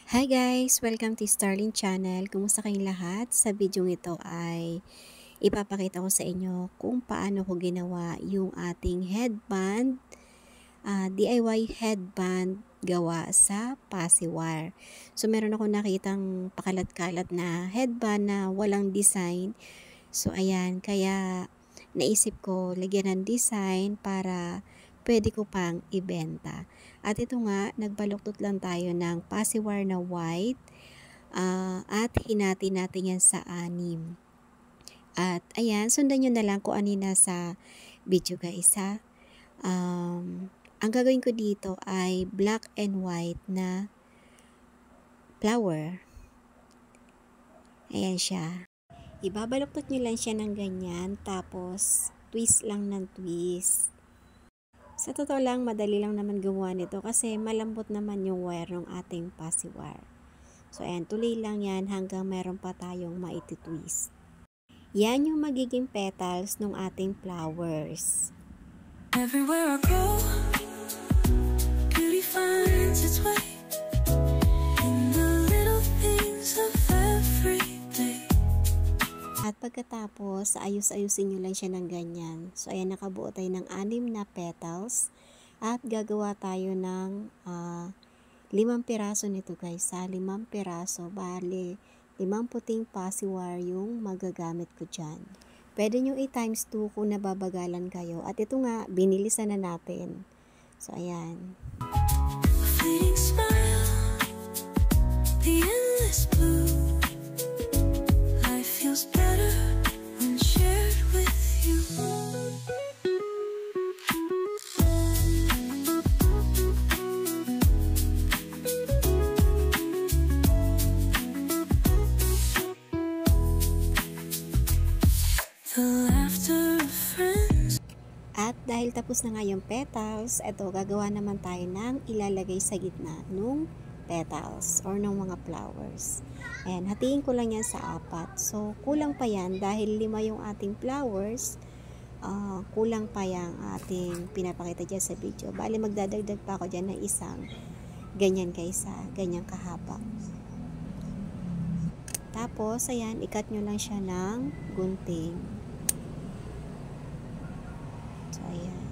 Hi guys! Welcome to Starling Channel. Kumusta kayong lahat? Sa video ito ay ipapakita ko sa inyo kung paano ko ginawa yung ating headband, DIY headband gawa sa Pasiwire. So meron ako nakitang pakalat-kalat na headband na walang design. So ayan, kaya naisip ko lagyan ng design para pwede ko pang ibenta. At ito nga, nagbaluktot lang tayo ng Pasiwire na white at hinati natin yan sa 6. At ayan, sundan nyo na lang kung ano yung nasa video guys ha. Ang gagawin ko dito ay black and white na flower. Ayan siya. Ibabaluktot nyo lang siya ng ganyan, tapos twist lang ng twist. Sa totoo lang, madali lang naman gumawa nito kasi malambot naman yung wire ng ating Pasiwire. So, ayan, tuloy lang yan hanggang meron pa tayong maititwist. Yan yung magiging petals ng ating flowers. Everywhere I go, beauty finds its way in the little things of every day. At pagkatapos, ayus-ayusin nyo lang siya ng ganyan. So, ayan, nakabuo tayo ng 6 na petals. At gagawa tayo ng 5 piraso nito guys. Sa 5 piraso, bale, 5 puting Pasiwire yung magagamit ko dyan. Pwede nyo i-times 2 kung nababagalan kayo. At ito nga, binilisan na natin. So, ayan. A fleeting smile, the endless blue. Life feels better when shared with you. The laughter of friends. At dahil tapos na nga yung petals, eto gagawa naman tayo ng ilalagay sa gitna nung petals or nung mga flowers. Ayan, hatiin ko lang yan sa 4. So, kulang pa yan dahil 5 yung ating flowers. Kulang pa yung ating pinapakita dyan sa video. Bali, magdadagdag pa ako dyan ng isang ganyan kaysa, ganyan kahaba. Tapos, ayan, ikat nyo lang siya ng gunting. So, ayan.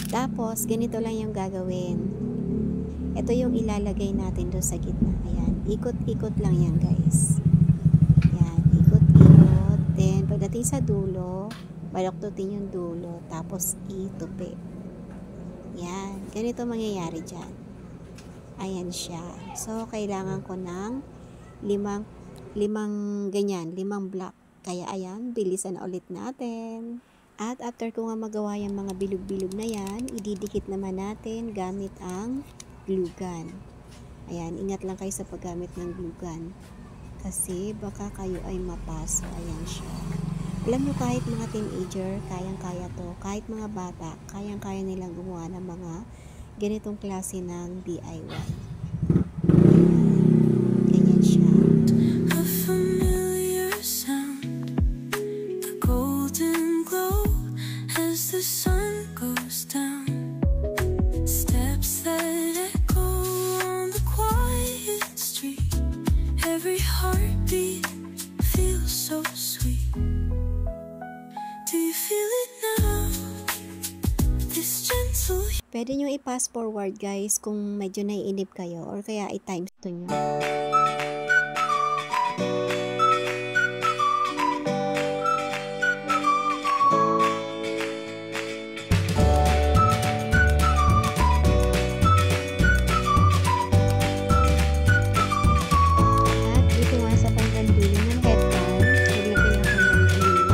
Tapos, ganito lang yung gagawin. Ito yung ilalagay natin doon sa gitna. Ayan. Ikot-ikot lang yan, guys. Ayan. Ikot-ikot. Then, pagdating sa dulo, baluktutin yung dulo. Tapos, itupi. Ayan. Ganito mangyayari dyan. Ayan siya. So, kailangan ko ng 5 ganyan. 5 block. Kaya ayan, bilisan na ulit natin. At after ko nga magawa yung mga bilog-bilog na yan, ididikit naman natin gamit ang glue gun. Ayan, ingat lang kayo sa paggamit ng glue gun. Kasi baka kayo ay mapaso. Ayan siya. Alam nyo, kahit mga teenager, kayang-kaya to. Kahit mga bata, kayang-kaya nilang gumawa ng mga ganitong klase ng DIY. Ganyan siya. A familiar sound, the golden glow as the sun goes down. Steps that echo on the quiet street. Every heartbeat feels so sweet. Do you feel it now? This gentle. Pwede nyo i-pass forward guys kung medyo naiinip kayo or kaya i-times 2 nyo. At dito nga sa panggandulo ng headband, naglagay ako ng glue.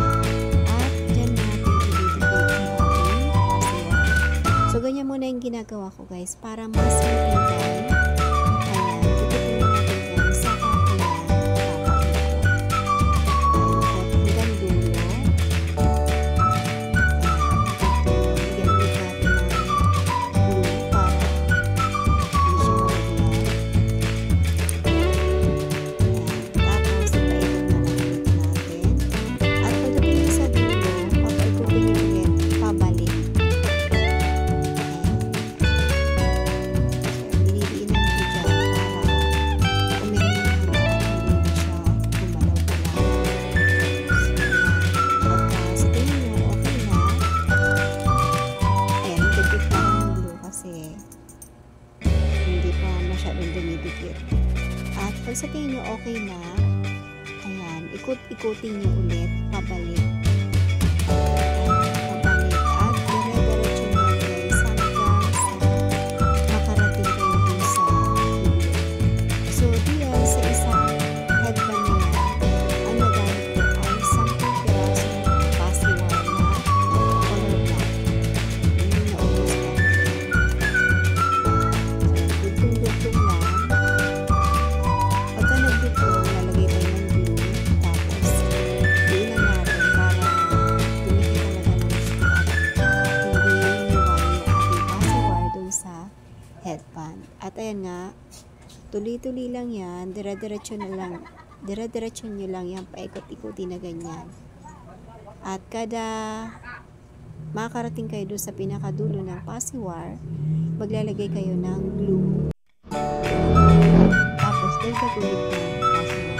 At dyan natin i-dedicate ang ating Pasiwire. So, ganyan muna yung ginagawa ko guys para mas matibay. Ayan, itutuloy natin yan sa kakulang papakita. Hanggang dulo. Ayan, gamit natin ng glue para hindi siya malaglag. Ayan, tapos ipaikot na lang ulit natin. At pagdating sa dulo, papaikutin nyo ulit pabalik. pa masyadong dumidikit. At pag sa tingin nyo okay na, ayan, ikot-ikutin nyo ulit, pabalik. At dire-diretso nyo guys hanggang sa makarating kayo dun sa dulo. So, diyan sa isang headband na yan, ang nagamit ko ay 10 piraso ng pasiwar na color black. Yun na almost lang. So, dugtong-dugtong lang. Pagka nagdugtong, lalagay tayo ng glue. Tapos, diinan natin para dumikit talaga ng gusto at hindi lumiwan yung ating pasiwar dun sa headband. At ayan nga, tuloy-tuloy lang yan, dire-diretso nyo lang yan, paikot-ikuti na ganyan. At kada makakarating kayo doon sa pinakadulo ng pasiwar, maglalagay kayo ng glue. Tapos, dagdag ulit ng pasiwar.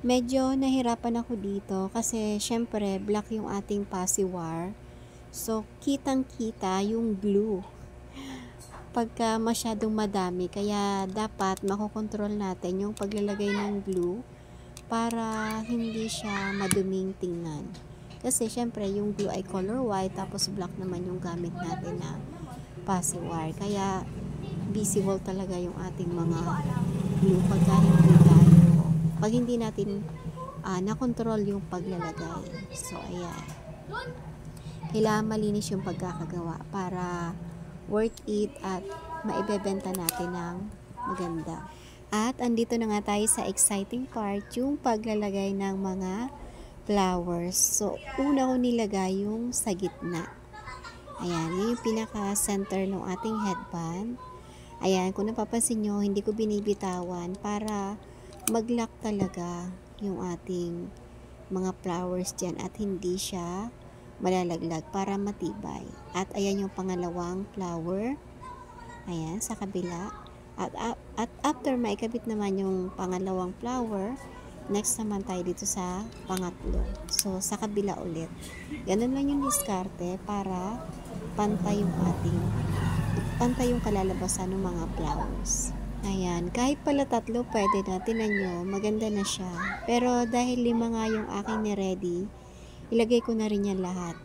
Medyo nahirapan ako dito kasi syempre black yung ating pasiwar. So, kitang-kita yung glue. Pagka masyadong madami, kaya dapat makokontrol natin yung paglalagay ng glue para hindi siya maduming tingnan. Kasi syempre yung glue ay color white tapos black naman yung gamit natin na pasiwar. Kaya visible talaga yung ating mga glue pag hindi natin na-control yung paglalagay. So, ayan. Kailangan malinis yung pagkakagawa para worth it at maibebenta natin ng maganda. At andito na nga tayo sa exciting part, yung paglalagay ng mga flowers. So, una ko nilagay yung sa gitna. Ayan, yun yung pinaka-center ng ating headband. Ayan, kung napapansin nyo, hindi ko binibitawan para mag-lock talaga yung ating mga flowers dyan at hindi siya malalaglag para matibay. At ayan yung pangalawang flower. Ayan, sa kabila. At after maikabit naman yung pangalawang flower, next naman tayo dito sa pangatlo. So, sa kabila ulit. Ganun lang yung diskarte para pantay yung kalalabasan ng mga flowers. Ayan, kahit pala tatlo pwede na, tinan nyo, maganda na siya. Pero dahil 5 nga yung aking ni-ready, ilagay ko na rin yan lahat.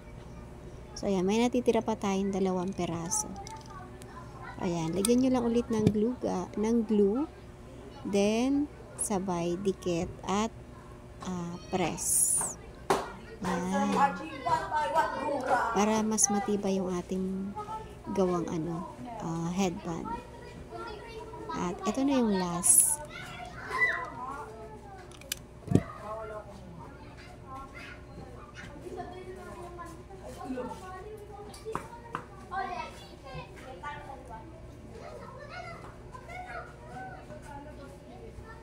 So ayan, may natitira pa tayong 2 peraso. Ayan, lagyan nyo lang ulit ng glue, then sabay dikit at press. Ayan. Para mas matibay yung ating gawang headband. At ito na yung last.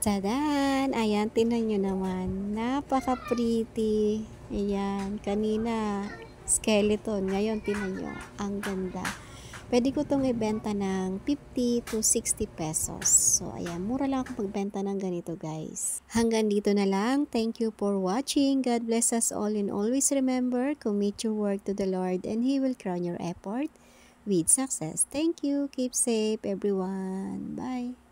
Tadan! Ayan, tingnan nyo naman. Napaka-pretty. Ayan, kanina skeleton. Ngayon, tingnan nyo. Ang ganda. Pwede ko itong ibenta ng 50 to 60 pesos. So, ayan, mura lang ako magbenta ng ganito, guys. Hanggang dito na lang. Thank you for watching. God bless us all, and always remember, commit your work to the Lord and He will crown your effort with success. Thank you. Keep safe, everyone. Bye.